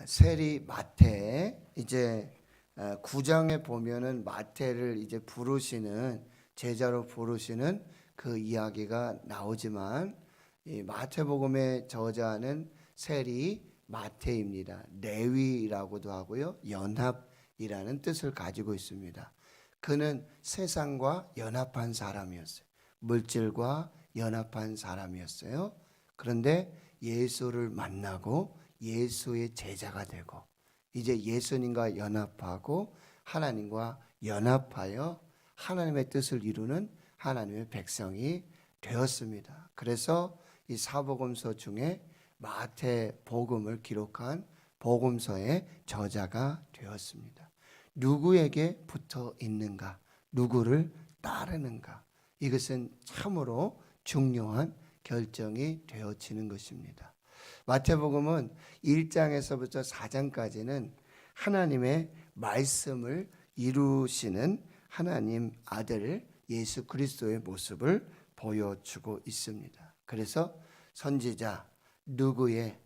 세리 마태 이제 9장에 보면은 마태를 이제 부르시는 제자로 부르시는 그 이야기가 나오지만 이 마태복음의 저자는 세리 마태입니다. 레위라고도 하고요, 연합이라는 뜻을 가지고 있습니다. 그는 세상과 연합한 사람이었어요. 물질과 연합한 사람이었어요. 그런데 예수를 만나고 예수의 제자가 되고 이제 예수님과 연합하고 하나님과 연합하여 하나님의 뜻을 이루는 하나님의 백성이 되었습니다. 그래서 이 사복음서 중에 마태복음을 기록한 복음서의 저자가 되었습니다. 누구에게 붙어 있는가? 누구를 따르는가? 이것은 참으로 중요한 결정이 되어지는 것입니다. 마태복음은 1장에서부터 4장까지는 하나님의 말씀을 이루시는 하나님 아들 예수 그리스도의 모습을 보여주고 있습니다. 그래서 선지자 누구의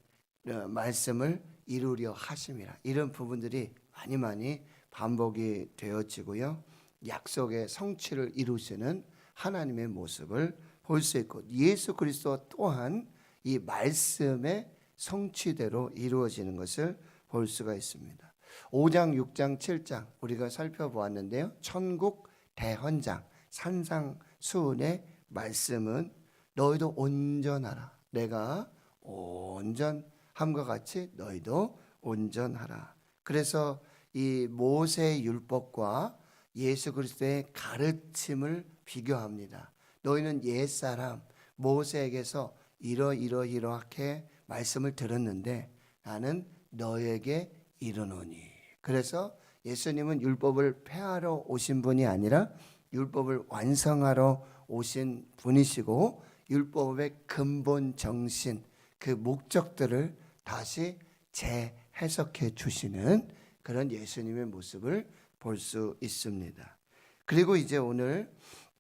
말씀을 이루려 하심이라, 이런 부분들이 많이 반복이 되어지고요, 약속의 성취를 이루시는 하나님의 모습을 볼 수 있고, 예수 그리스도 또한 이 말씀의 성취대로 이루어지는 것을 볼 수가 있습니다. 5장, 6장, 7장 우리가 살펴보았는데요, 천국 대헌장 산상수훈의 말씀은 너희도 온전하라, 내가 온전함과 같이 너희도 온전하라. 그래서 이 모세의 율법과 예수 그리스도의 가르침을 비교합니다. 너희는 옛사람 모세에게서 이러이러이렇게 말씀을 들었는데 나는 너에게 이르노니. 그래서 예수님은 율법을 폐하러 오신 분이 아니라 율법을 완성하러 오신 분이시고, 율법의 근본 정신, 그 목적들을 다시 재해석해 주시는 그런 예수님의 모습을 볼 수 있습니다. 그리고 이제 오늘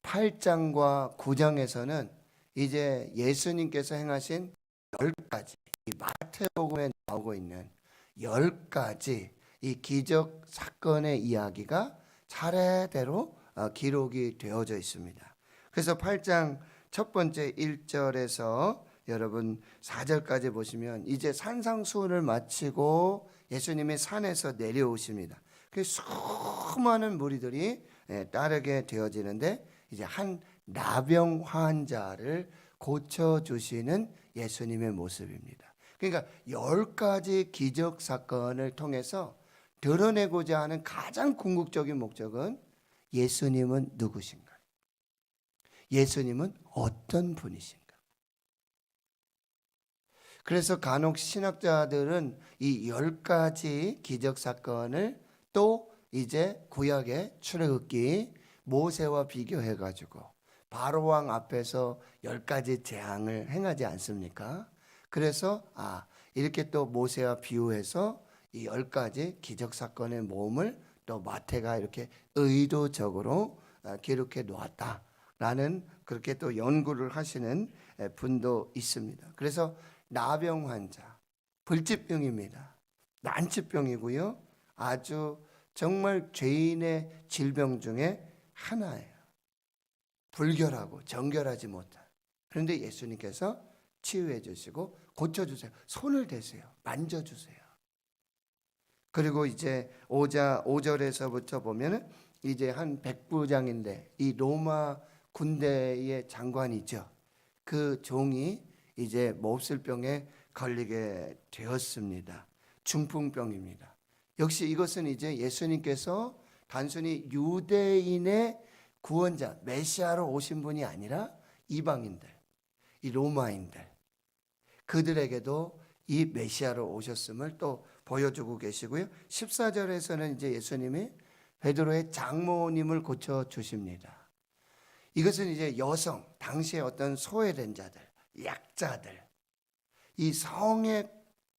8장과 9장에서는 이제 예수님께서 행하신 10가지, 이 마태복음에 나오고 있는 10가지 이 기적 사건의 이야기가 차례대로 기록이 되어져 있습니다. 그래서 8장 첫 번째 1절에서 여러분 4절까지 보시면 이제 산상수훈을 마치고 예수님이 산에서 내려오십니다. 그래서 수많은 무리들이 따르게 되어지는데, 이제 한 나병 환자를 고쳐주시는 예수님의 모습입니다. 그러니까 10가지 기적 사건을 통해서 드러내고자 하는 가장 궁극적인 목적은 예수님은 누구신가? 예수님은 어떤 분이신가? 그래서 간혹 신학자들은 이 10가지 기적 사건을 또 이제 구약의 출애굽기 모세와 비교해 가지고 바로왕 앞에서 10가지 재앙을 행하지 않습니까? 그래서 이렇게 또 모세와 비유해서 이 10가지 기적 사건의 모험을 또 마태가 이렇게 의도적으로 기록해 놓았다라는, 그렇게 또 연구를 하시는 분도 있습니다. 그래서 나병 환자, 불치병입니다. 난치병이고요, 아주 정말 죄인의 질병 중에 하나예요. 불결하고 정결하지 못한. 그런데 예수님께서 치유해 주시고 고쳐주세요. 손을 대세요. 만져주세요. 그리고 이제 5절에서부터 보면은 이제 한 백부장인데 이 로마 군대의 장관이죠. 그 종이 이제 몹쓸병에 걸리게 되었습니다. 중풍병입니다. 역시 이것은 이제 예수님께서 단순히 유대인의 구원자 메시아로 오신 분이 아니라 이방인들, 이 로마인들, 그들에게도 이 메시아로 오셨음을 또 보여주고 계시고요. 14절에서는 이제 예수님이 베드로의 장모님을 고쳐 주십니다. 이것은 이제 여성, 당시에 어떤 소외된 자들, 약자들, 이 성의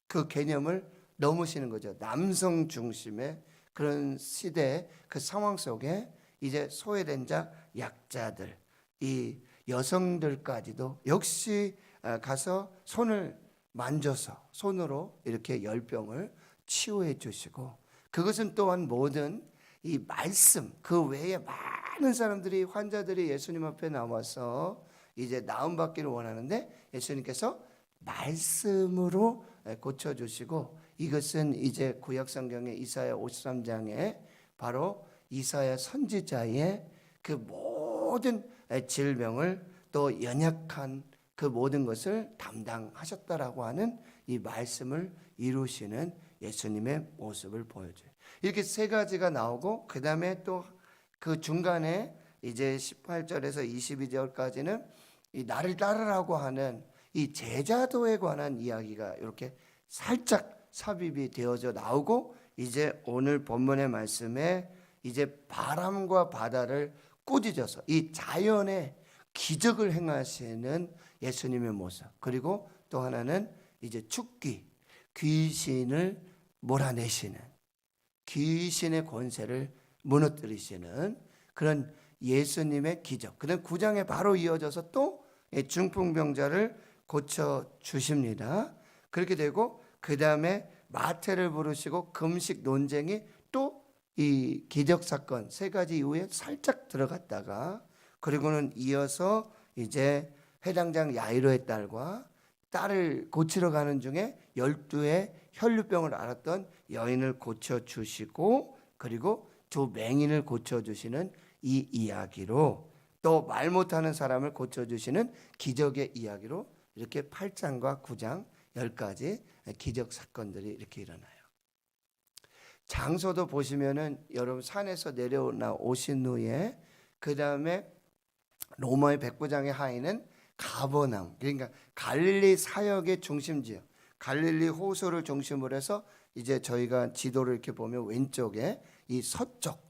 그 개념을 넘으시는 거죠. 남성 중심의 그런 시대, 그 상황 속에 이제 소외된 자, 약자들, 이 여성들까지도 역시 가서 손을 만져서 손으로 이렇게 열병을 치유해 주시고, 그것은 또한 모든 이 말씀 그 외에 많은 사람들이, 환자들이 예수님 앞에 나와서 이제 나음 받기를 원하는데 예수님께서 말씀으로 고쳐 주시고, 이것은 이제 구약 성경의 이사야 53장에 바로 이사야 선지자의 그 모든 질병을, 또 연약한 그 모든 것을 담당하셨다라고 하는 이 말씀을 이루시는 예수님의 모습을 보여줘요. 이렇게 세 가지가 나오고, 그 다음에 또 그 중간에 이제 18절에서 22절까지는 이 나를 따르라고 하는 이 제자도에 관한 이야기가 이렇게 살짝 삽입이 되어져 나오고, 이제 오늘 본문의 말씀에 이제 바람과 바다를 꾸짖어서 이 자연의 기적을 행하시는 예수님의 모습, 그리고 또 하나는 이제 축귀, 귀신을 몰아내시는, 귀신의 권세를 무너뜨리시는 그런 예수님의 기적. 그다음 9장에 바로 이어져서 또 중풍병자를 고쳐 주십니다. 그렇게 되고, 그 다음에 마태를 부르시고 금식 논쟁이 또 이 기적 사건 세 가지 이후에 살짝 들어갔다가, 그리고는 이어서 이제 회당장 야이로의 딸을 고치러 가는 중에 12의 혈류병을 앓았던 여인을 고쳐 주시고, 그리고 두 맹인을 고쳐 주시는 이 이야기로, 또 말 못하는 사람을 고쳐 주시는 기적의 이야기로, 이렇게 8장과 9장 10가지 기적 사건들이 이렇게 일어나요. 장소도 보시면은 여러분 산에서 내려오신 후에 그 다음에 로마의 백부장의 하인은 가버나움, 그러니까 갈릴리 사역의 중심지역, 갈릴리 호수를 중심으로 해서 이제 저희가 지도를 이렇게 보면 왼쪽에 이 서쪽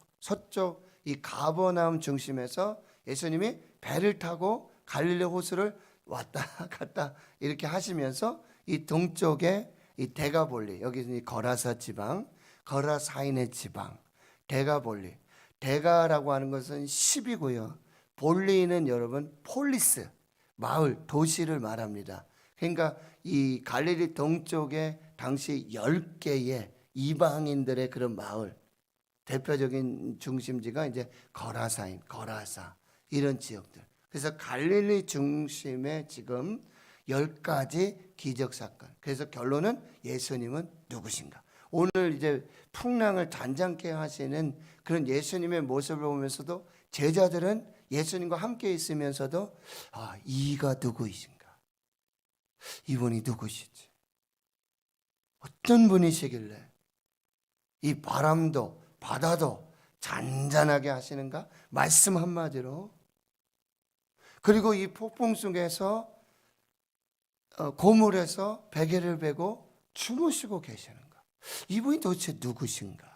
이 가버나움 중심에서 예수님이 배를 타고 갈릴리 호수를 왔다 갔다 이렇게 하시면서, 이 동쪽에 이 데가볼리, 여기는 이 거라사 지방, 거라사인의 지방, 데가볼리, 데가라고 하는 것은 10이고요. 볼리는 여러분 폴리스, 마을, 도시를 말합니다. 그러니까 이 갈릴리 동쪽에 당시 10개의 이방인들의 그런 마을, 대표적인 중심지가 이제 거라사인, 거라사 이런 지역들. 그래서 갈릴리 중심에 지금 10가지 기적 사건. 그래서 결론은 예수님은 누구신가? 오늘 이제 풍랑을 잔잔케 하시는 그런 예수님의 모습을 보면서도 제자들은 예수님과 함께 있으면서도 이가 누구이신가? 이분이 누구시지? 어떤 분이시길래 이 바람도 바다도 잔잔하게 하시는가? 말씀 한마디로. 그리고 이 폭풍 속에서 고물에서 베개를 베고 주무시고 계시는가? 이분이 도대체 누구신가?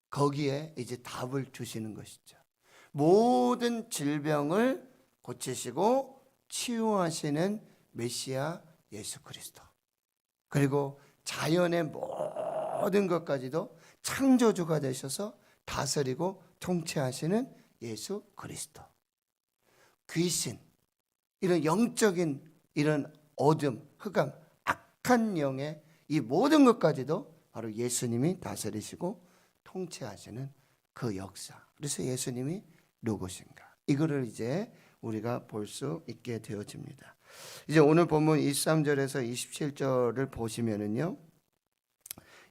거기에 이제 답을 주시는 것이죠. 모든 질병을 고치시고 치유하시는 메시아 예수 그리스도, 그리고 자연의 모든 것까지도 창조주가 되셔서 다스리고 통치하시는 예수 그리스도, 귀신, 이런 영적인 이런 어둠, 흑암, 악한 영의 이 모든 것까지도 바로 예수님이 다스리시고 통치하시는 그 역사. 그래서 예수님이 누구신가? 이거를 이제 우리가 볼 수 있게 되어집니다. 이제 오늘 본문 23절에서 27절을 보시면은요,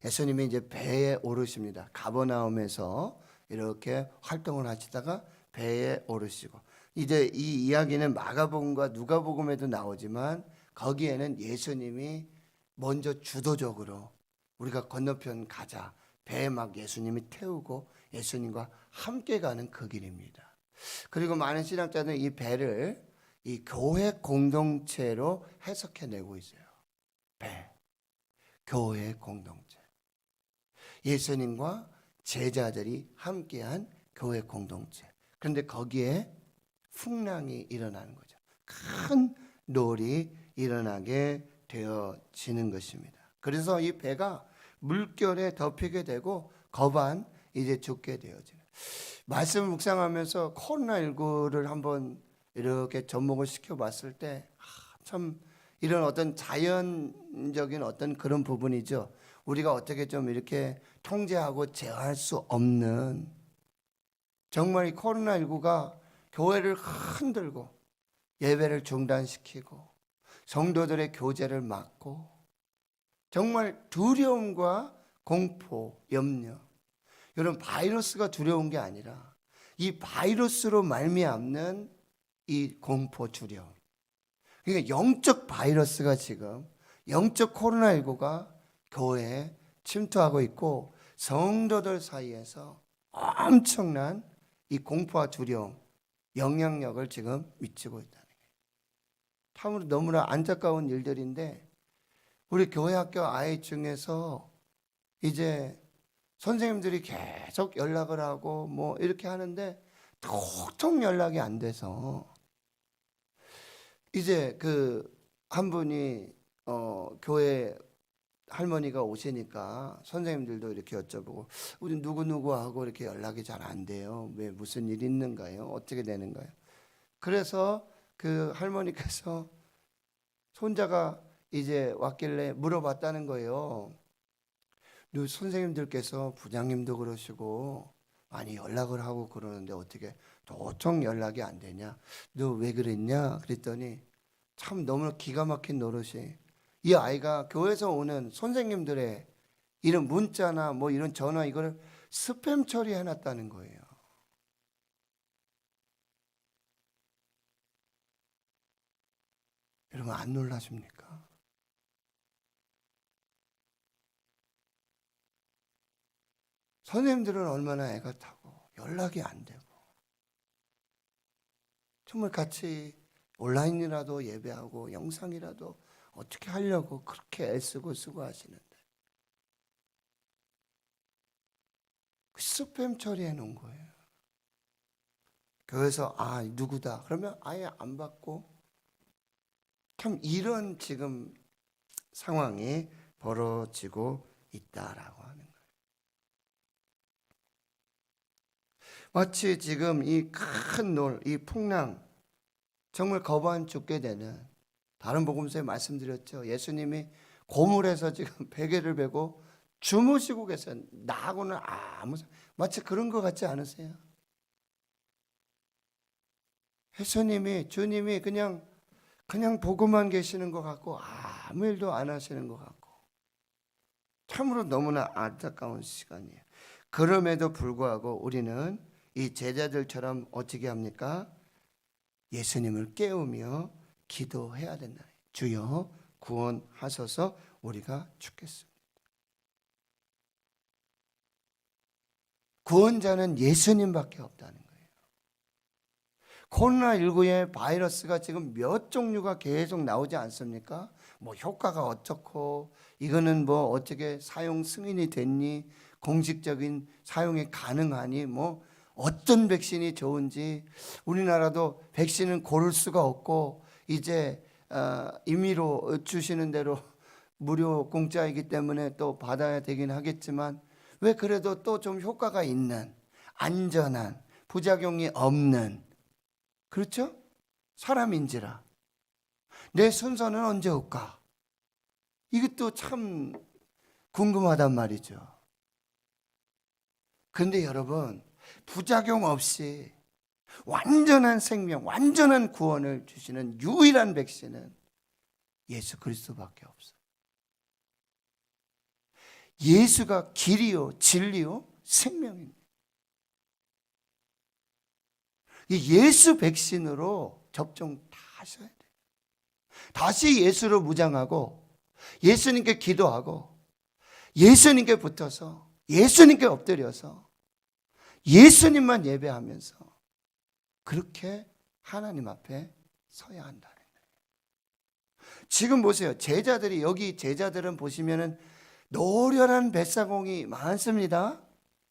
예수님이 이제 배에 오르십니다. 가버나움에서 이렇게 활동을 하시다가 배에 오르시고, 이제 이 이야기는 마가복음과 누가복음에도 나오지만 거기에는 예수님이 먼저 주도적으로 우리가 건너편 가자, 배에 막 예수님이 태우고 예수님과 함께 가는 그 길입니다. 그리고 많은 신학자들은 이 배를 이 교회 공동체로 해석해내고 있어요. 배, 교회 공동체, 예수님과 제자들이 함께한 교회 공동체. 그런데 거기에 풍랑이 일어나는 거죠. 큰 놀이 일어나게 되어지는 것입니다. 그래서 이 배가 물결에 덮이게 되고 거반 이제 죽게 되어지는. 말씀을 묵상하면서 코로나19를 한번 이렇게 접목을 시켜봤을 때 참 이런 어떤 자연적인 어떤 그런 부분이죠. 우리가 어떻게 좀 이렇게 통제하고 제어할 수 없는, 정말 이 코로나19가 교회를 흔들고 예배를 중단시키고 성도들의 교제를 막고, 정말 두려움과 공포, 염려, 이런 바이러스가 두려운 게 아니라 이 바이러스로 말미암는 이 공포, 두려움, 그러니까 영적 바이러스가 지금, 영적 코로나19가 교회에 침투하고 있고 성도들 사이에서 엄청난 이 공포와 두려움, 영향력을 지금 미치고 있다는 거예요. 참으로 너무나 안타까운 일들인데, 우리 교회 학교 아이 중에서 이제 선생님들이 계속 연락을 하고 뭐 이렇게 하는데 톡톡 연락이 안 돼서, 이제 그 한 분이 교회 할머니가 오시니까 선생님들도 이렇게 여쭤보고, 우리 누구누구하고 이렇게 연락이 잘 안 돼요. 왜, 무슨 일 있는가요? 어떻게 되는가요? 그래서 그 할머니께서 손자가 이제 왔길래 물어봤다는 거예요. 선생님들께서 부장님도 그러시고 많이 연락을 하고 그러는데 어떻게 도통 연락이 안 되냐? 너 왜 그랬냐? 그랬더니 참 너무 기가 막힌 노릇이, 이 아이가 교회에서 오는 선생님들의 이런 문자나 뭐 이런 전화, 이거를 스팸 처리해 놨다는 거예요. 여러분, 안 놀라십니까? 선생님들은 얼마나 애가 타고 연락이 안 되고, 정말 같이 온라인이라도 예배하고 영상이라도 어떻게 하려고 그렇게 애쓰고 쓰고 하시는데, 그 스팸 처리해 놓은 거예요. 교회에서 누구다 그러면 아예 안 받고, 참 이런 지금 상황이 벌어지고 있다라고 하는 거예요. 마치 지금 이 큰 이 풍랑, 정말 거반 죽게 되는, 다른 복음서에 말씀드렸죠. 예수님이 고물에서 지금 베개를 베고 주무시고 계세요. 나하고는 마치 그런 것 같지 않으세요? 예수님이, 주님이 그냥 보고만 계시는 것 같고 아무 일도 안 하시는 것 같고, 참으로 너무나 안타까운 시간이에요. 그럼에도 불구하고 우리는 이 제자들처럼 어떻게 합니까? 예수님을 깨우며 기도해야 된다. 주여 구원하소서, 우리가 죽겠습니다. 구원자는 예수님밖에 없다는 거예요. 코로나19의 바이러스가 지금 몇 종류가 계속 나오지 않습니까? 뭐 효과가 어떻고, 이거는 뭐 어떻게 사용 승인이 됐니, 공식적인 사용이 가능하니, 뭐 어떤 백신이 좋은지, 우리나라도 백신은 고를 수가 없고 이제 임의로 주시는 대로 무료 공짜이기 때문에 또 받아야 되긴 하겠지만, 왜 그래도 또 좀 효과가 있는, 안전한, 부작용이 없는, 그렇죠? 사람인지라 내 순서는 언제 올까? 이것도 참 궁금하단 말이죠. 그런데 여러분, 부작용 없이 완전한 생명, 완전한 구원을 주시는 유일한 백신은 예수 그리스도밖에 없어요. 예수가 길이요 진리요 생명입니다. 이 예수 백신으로 접종 다 하셔야 돼요. 다시 예수로 무장하고 예수님께 기도하고 예수님께 붙어서 예수님께 엎드려서 예수님만 예배하면서 그렇게 하나님 앞에 서야 한다는 거예요. 지금 보세요. 제자들이, 여기 제자들은 보시면은 노련한 뱃사공이 많습니다.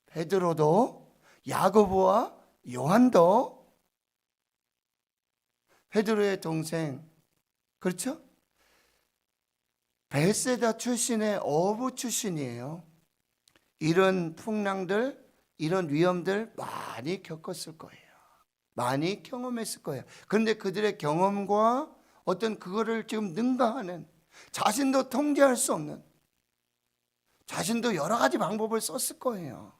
베드로도, 야고보와 요한도, 베드로의 동생, 그렇죠? 벳세다 출신의 어부 출신이에요. 이런 풍랑들, 이런 위험들 많이 겪었을 거예요. 많이 경험했을 거예요. 그런데 그들의 경험과 어떤 그거를 지금 능가하는, 자신도 통제할 수 없는, 자신도 여러 가지 방법을 썼을 거예요.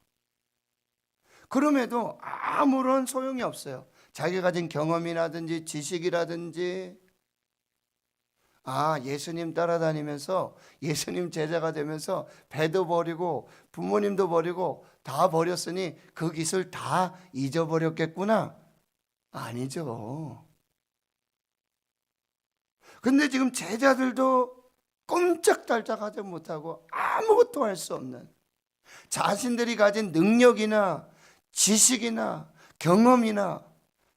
그럼에도 아무런 소용이 없어요. 자기가 가진 경험이라든지 지식이라든지, 예수님 따라다니면서 예수님 제자가 되면서 배도 버리고 부모님도 버리고 다 버렸으니 그 기술 다 잊어버렸겠구나. 아니죠. 근데 지금 제자들도 꼼짝달짝하지 못하고 아무것도 할 수 없는, 자신들이 가진 능력이나 지식이나 경험이나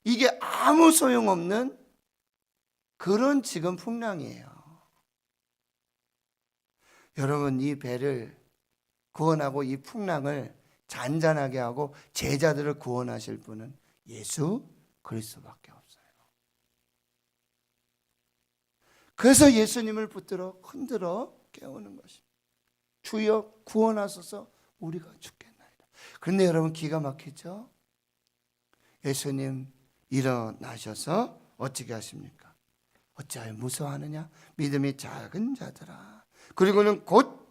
이게 아무 소용없는 그런 지금 풍랑이에요. 여러분, 이 배를 구원하고 이 풍랑을 잔잔하게 하고 제자들을 구원하실 분은 예수 그리스도밖에 없어요. 그래서 예수님을 붙들어 흔들어 깨우는 것입니다. 주여 구원하소서, 우리가 죽겠나이다. 그런데 여러분, 기가 막히죠? 예수님 일어나셔서 어떻게 하십니까? 어찌하여 무서워하느냐? 믿음이 작은 자들아. 그리고는 곧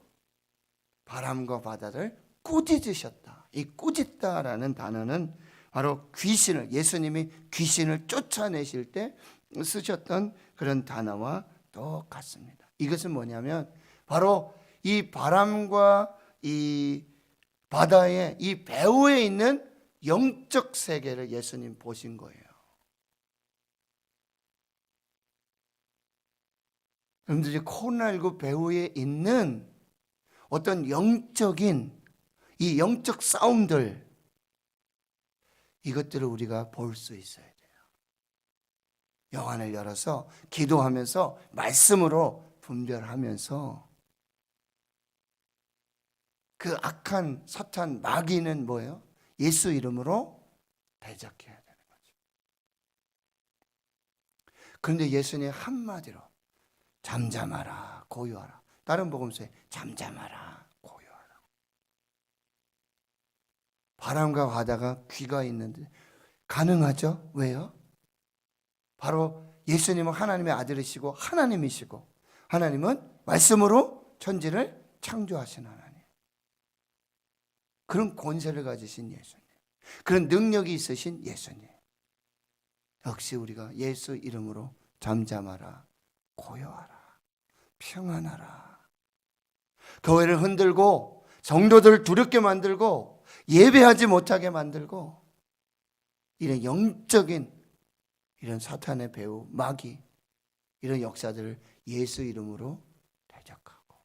바람과 바다를 꾸짖으셨다. 이 꾸짖다라는 단어는 바로 귀신을, 예수님이 귀신을 쫓아내실 때 쓰셨던 그런 단어와 똑같습니다. 이것은 뭐냐면 바로 이 바람과 이 바다의 이 배후에 있는 영적 세계를 예수님 보신 거예요. 여러분들이 코로나19 배후에 있는 어떤 영적인 이 영적 싸움들, 이것들을 우리가 볼 수 있어야 돼요. 영안을 열어서 기도하면서 말씀으로 분별하면서 그 악한 사탄 마귀는 뭐예요? 예수 이름으로 대적해야 되는 거죠. 그런데 예수님 한마디로 잠잠하라, 고요하라. 다른 복음서에 잠잠하라, 고요하라. 바람과 바다가 귀가 있는데 가능하죠? 왜요? 바로 예수님은 하나님의 아들이시고 하나님이시고, 하나님은 말씀으로 천지를 창조하신 하나님. 그런 권세를 가지신 예수님, 그런 능력이 있으신 예수님. 역시 우리가 예수 이름으로 잠잠하라, 고요하라, 평안하라. 교회를 흔들고 성도들을 두렵게 만들고 예배하지 못하게 만들고, 이런 영적인 이런 사탄의 배후 마귀, 이런 역사들을 예수 이름으로 대적하고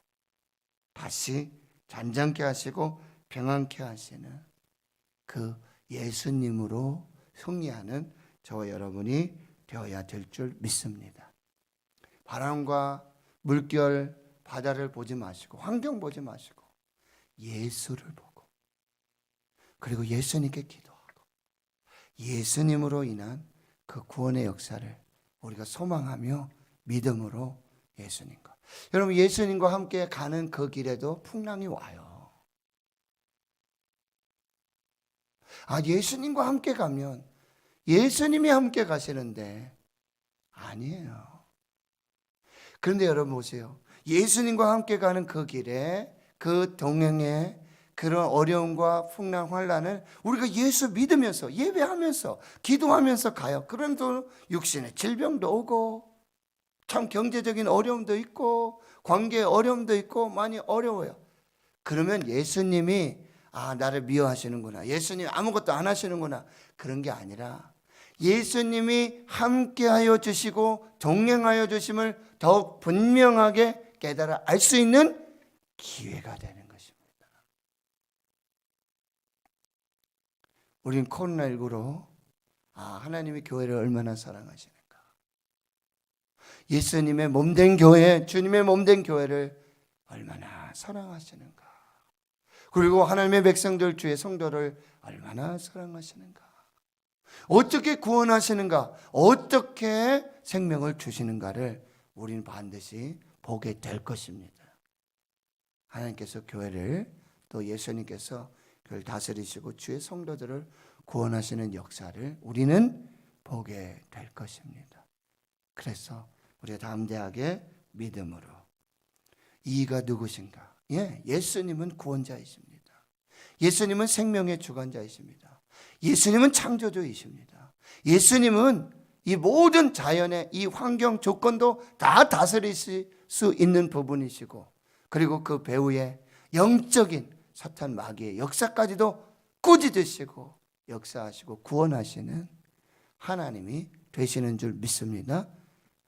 다시 잔잔케 하시고 평안케 하시는 그 예수님으로 승리하는 저와 여러분이 되어야 될 줄 믿습니다. 바람과 물결, 바다를 보지 마시고 환경 보지 마시고 예수를 보고, 그리고 예수님께 기도하고 예수님으로 인한 그 구원의 역사를 우리가 소망하며 믿음으로 예수님과, 여러분 예수님과 함께 가는 그 길에도 풍랑이 와요. 예수님과 함께 가면 예수님이 함께 가시는데 아니에요. 그런데 여러분 보세요. 예수님과 함께 가는 그 길에, 그 동행에 그런 어려움과 풍랑, 환난을 우리가 예수 믿으면서 예배하면서 기도하면서 가요. 그런데도 육신의 질병도 오고 참 경제적인 어려움도 있고 관계의 어려움도 있고 많이 어려워요. 그러면 예수님이 나를 미워하시는구나, 예수님 아무것도 안 하시는구나, 그런 게 아니라 예수님이 함께하여 주시고 동행하여 주심을 더욱 분명하게 깨달아 알 수 있는 기회가 되는 것입니다. 우린 코로나19로 하나님이 교회를 얼마나 사랑하시는가, 예수님의 몸된 교회, 주님의 몸된 교회를 얼마나 사랑하시는가, 그리고 하나님의 백성들, 주의 성도를 얼마나 사랑하시는가, 어떻게 구원하시는가, 어떻게 생명을 주시는가를 우리는 반드시 보게 될 것입니다. 하나님께서 교회를, 또 예수님께서 교회를 다스리시고 주의 성도들을 구원하시는 역사를 우리는 보게 될 것입니다. 그래서 우리가 담대하게 믿음으로, 이가 누구신가, 예수님은 구원자이십니다. 예수님은 생명의 주관자이십니다. 예수님은 창조주이십니다. 예수님은 이 모든 자연의 이 환경 조건도 다 다스리실 수 있는 부분이시고, 그리고 그 배후에 영적인 사탄 마귀의 역사까지도 꾸짖으시고 역사하시고 구원하시는 하나님이 되시는 줄 믿습니다.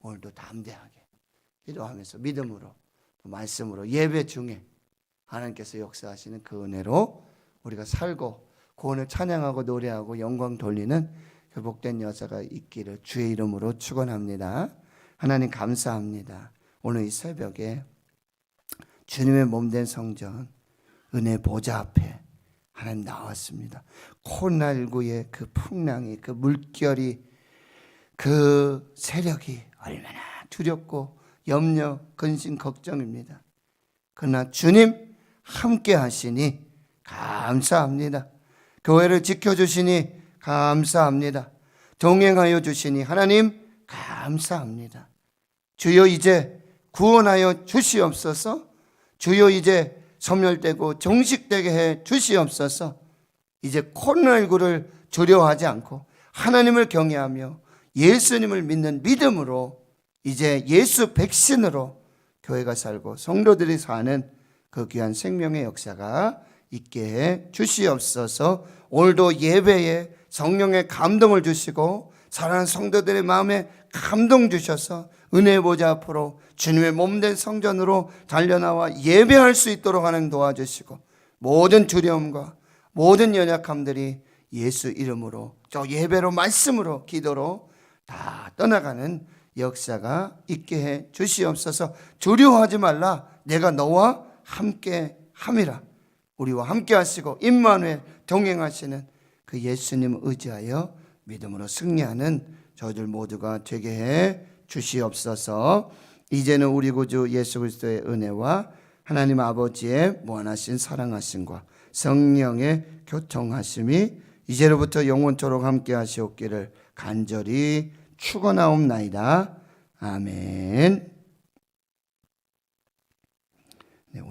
오늘도 담대하게 기도하면서 믿음으로 말씀으로 예배 중에 하나님께서 역사하시는 그 은혜로 우리가 살고 구원을 찬양하고 노래하고 영광 돌리는 회복된 여자가 있기를 주의 이름으로 축원합니다. 하나님 감사합니다. 오늘 이 새벽에 주님의 몸된 성전 은혜 보좌 앞에 하나님 나왔습니다. 코로나19의 그 풍랑이, 그 물결이, 그 세력이 얼마나 두렵고 염려, 근심, 걱정입니다. 그러나 주님 함께 하시니 감사합니다. 교회를 지켜주시니 감사합니다. 동행하여 주시니 하나님 감사합니다. 주여 이제 구원하여 주시옵소서. 주여 이제 소멸되고 종식되게 해 주시옵소서. 이제 코로나19를 두려워하지 않고 하나님을 경외하며 예수님을 믿는 믿음으로 이제 예수 백신으로 교회가 살고 성도들이 사는 그 귀한 생명의 역사가 있게 해 주시옵소서. 오늘도 예배에 성령의 감동을 주시고 사랑하는 성도들의 마음에 감동 주셔서 은혜의 보좌 앞으로 주님의 몸된 성전으로 달려나와 예배할 수 있도록 하는 도와주시고, 모든 두려움과 모든 연약함들이 예수 이름으로 저 예배로 말씀으로 기도로 다 떠나가는 역사가 있게 해 주시옵소서. 두려워하지 말라. 내가 너와 함께 함이라. 우리와 함께 하시고 임마누엘 동행하시는 그 예수님 의지하여 믿음으로 승리하는 저희들 모두가 되게 해 주시옵소서. 이제는 우리 구주 예수 그리스도의 은혜와 하나님 아버지의 무한하신 사랑하심과 성령의 교통하심이 이제로부터 영원토록 함께 하시옵기를 간절히 축원하옵나이다. 아멘. 네, 오늘